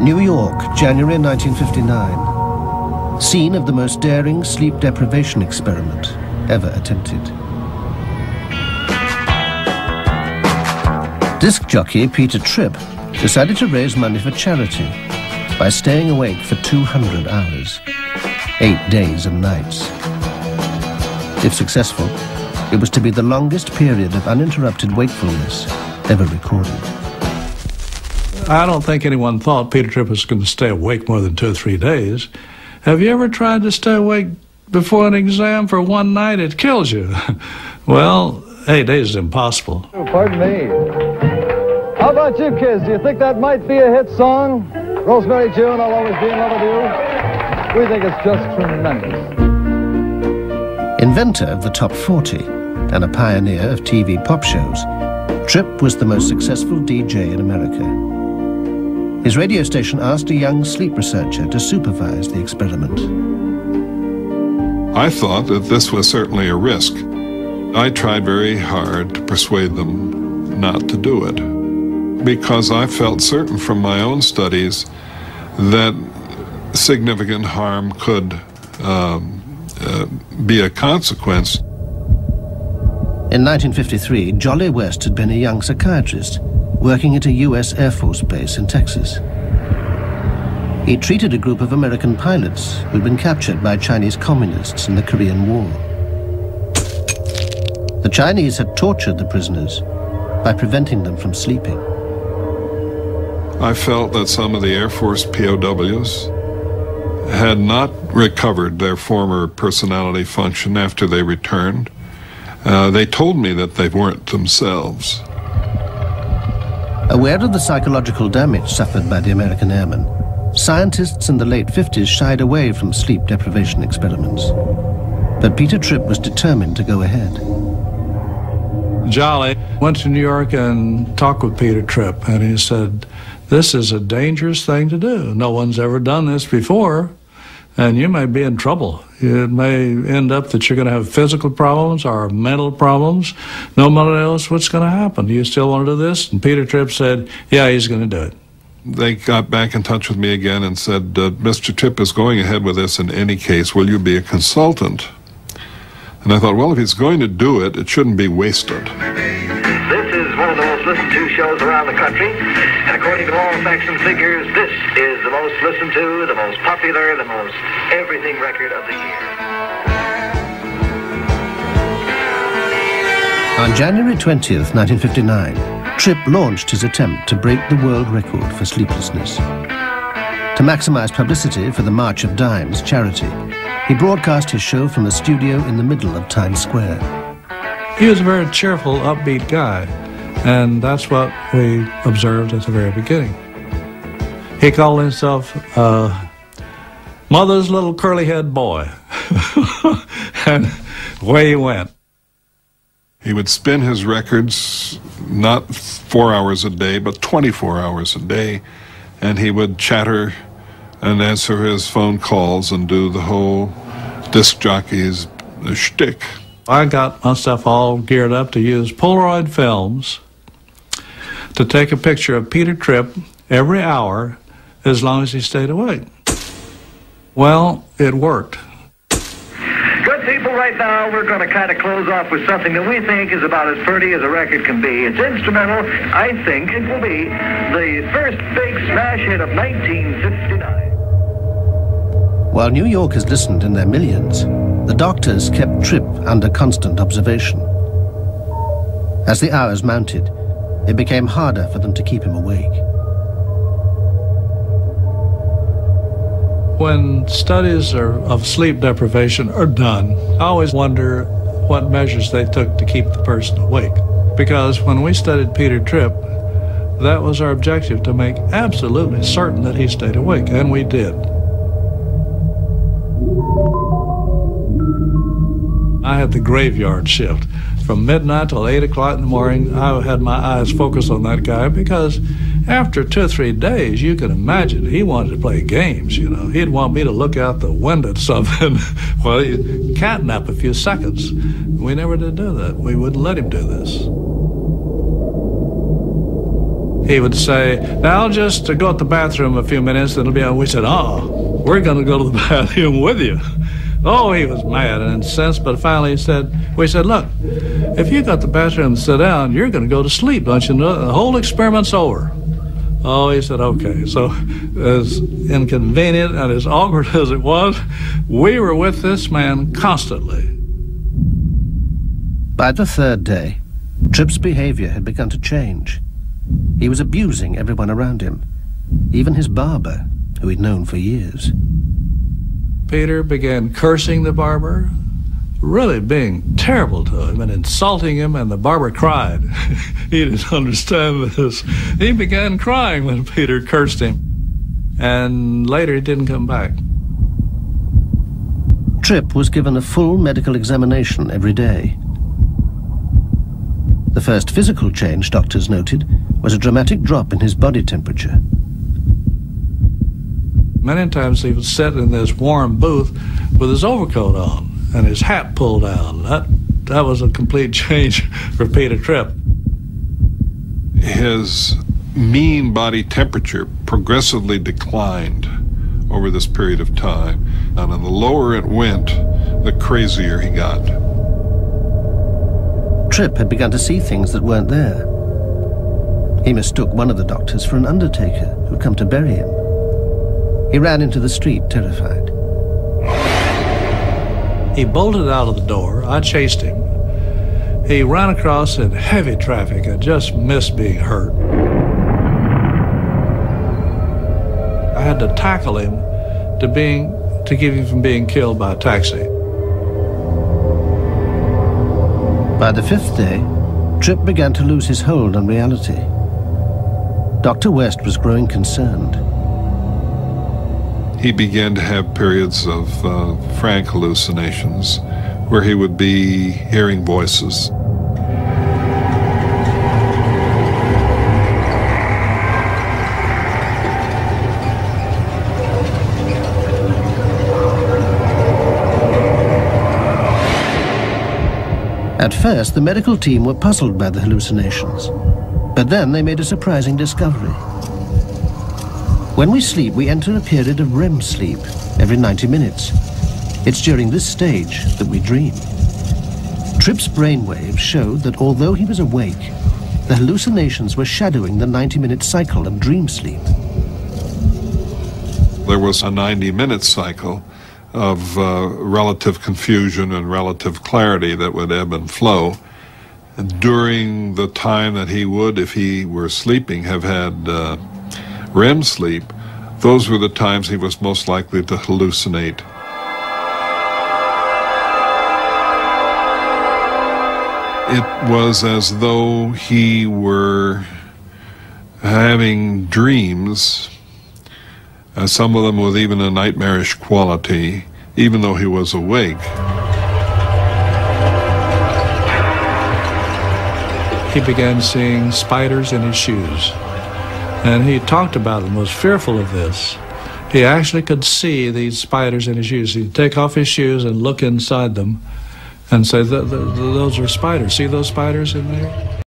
New York, January 1959. Scene of the most daring sleep deprivation experiment ever attempted. Disc jockey Peter Tripp decided to raise money for charity by staying awake for 200 hours, 8 days and nights. If successful, it was to be the longest period of uninterrupted wakefulness ever recorded. I don't think anyone thought Peter Tripp was going to stay awake more than 2 or 3 days. Have you ever tried to stay awake before an exam for one night? It kills you. Well, 8 days is impossible. Oh, pardon me. How about you kids? Do you think that might be a hit song? Rosemary June, I'll always be in love with you. We think it's just tremendous. Inventor of the Top 40 and a pioneer of TV pop shows, Tripp was the most successful DJ in America. His radio station asked a young sleep researcher to supervise the experiment. I thought that this was certainly a risk. I tried very hard to persuade them not to do it, because I felt certain from my own studies that significant harm could be a consequence. In 1953, Jolly West had been a young psychiatrist working at a U.S. Air Force base in Texas. He treated a group of American pilots who'd been captured by Chinese communists in the Korean War. The Chinese had tortured the prisoners by preventing them from sleeping. I felt that some of the Air Force POWs had not recovered their former personality function after they returned. They told me that they weren't themselves. Aware of the psychological damage suffered by the American airmen, scientists in the late 50s shied away from sleep deprivation experiments. But Peter Tripp was determined to go ahead. Jolly went to New York and talked with Peter Tripp, and he said, "This is a dangerous thing to do. No one's ever done this before, and you may be in trouble. It may end up that you're going to have physical problems or mental problems. Nobody knows what's going to happen. Do you still want to do this?" And Peter Tripp said, "Yeah, he's going to do it." They got back in touch with me again and said, "Mr. Tripp is going ahead with this in any case. Will you be a consultant?" And I thought, well, if he's going to do it, it shouldn't be wasted. This is one of the most listened to shows around the country. And according to all facts and figures, this is the most listened to, the most popular, the most everything record of the year. On January 20th, 1959, Tripp launched his attempt to break the world record for sleeplessness. To maximize publicity for the March of Dimes charity, he broadcast his show from a studio in the middle of Times Square. He was a very cheerful, upbeat guy, and that's what we observed at the very beginning. He called himself Mother's little curly-head boy, and away he went. He would spin his records not 4 hours a day, but 24 hours a day, and he would chatter and answer his phone calls and do the whole disc jockey's shtick. I got myself all geared up to use Polaroid films to take a picture of Peter Tripp every hour as long as he stayed awake. Well, it worked. Good people, right now we're going to kind of close off with something that we think is about as pretty as a record can be. It's instrumental. I think it will be the first big smash hit of 1959. While New Yorkers listened in their millions, the doctors kept Tripp under constant observation. As the hours mounted, it became harder for them to keep him awake. When studies of sleep deprivation are done, I always wonder what measures they took to keep the person awake. Because when we studied Peter Tripp, that was our objective, to make absolutely certain that he stayed awake, and we did. I had the graveyard shift. From midnight till 8 o'clock in the morning, I had my eyes focused on that guy, because after 2 or 3 days, you can imagine, he wanted to play games, you know. He'd want me to look out the window at something. Well, he'd catnap a few seconds. We never did do that. We wouldn't let him do this. He would say, now I'll just go to the bathroom a few minutes, and it'll be on. We said, oh, we're going to go to the bathroom with you. Oh, he was mad and incensed, but finally we said, look, if you got the bathroom to sit down, you're going to go to sleep, don't you know? The whole experiment's over. Oh, he said, okay. So as inconvenient and as awkward as it was, we were with this man constantly. By the third day, Tripp's behavior had begun to change. He was abusing everyone around him, even his barber, who he'd known for years. Peter began cursing the barber, really being terrible to him and insulting him, and the barber cried. He didn't understand this. He began crying when Peter cursed him, and later he didn't come back. Tripp was given a full medical examination every day. The first physical change, doctors noted, was a dramatic drop in his body temperature. Many times he would sit in this warm booth with his overcoat on and his hat pulled down. That was a complete change for Peter Tripp. His mean body temperature progressively declined over this period of time. And the lower it went, the crazier he got. Tripp had begun to see things that weren't there. He mistook one of the doctors for an undertaker who'd come to bury him. He ran into the street, terrified. He bolted out of the door. I chased him. He ran across in heavy traffic and just missed being hurt. I had to tackle him to keep him from being killed by a taxi. By the fifth day, Tripp began to lose his hold on reality. Dr. West was growing concerned. He began to have periods of frank hallucinations where he would be hearing voices. At first, the medical team were puzzled by the hallucinations, but then they made a surprising discovery. When we sleep, we enter a period of REM sleep every 90 minutes. It's during this stage that we dream. Tripp's brainwaves showed that although he was awake, the hallucinations were shadowing the 90-minute cycle of dream sleep. There was a 90-minute cycle of relative confusion and relative clarity that would ebb and flow. And during the time that he would, if he were sleeping, have had REM sleep, those were the times he was most likely to hallucinate. It was as though he were having dreams, some of them with even a nightmarish quality, even though he was awake. He began seeing spiders in his shoes. And he talked about them, was fearful of this. He actually could see these spiders in his shoes. He'd take off his shoes and look inside them and say, those are spiders. See those spiders in there?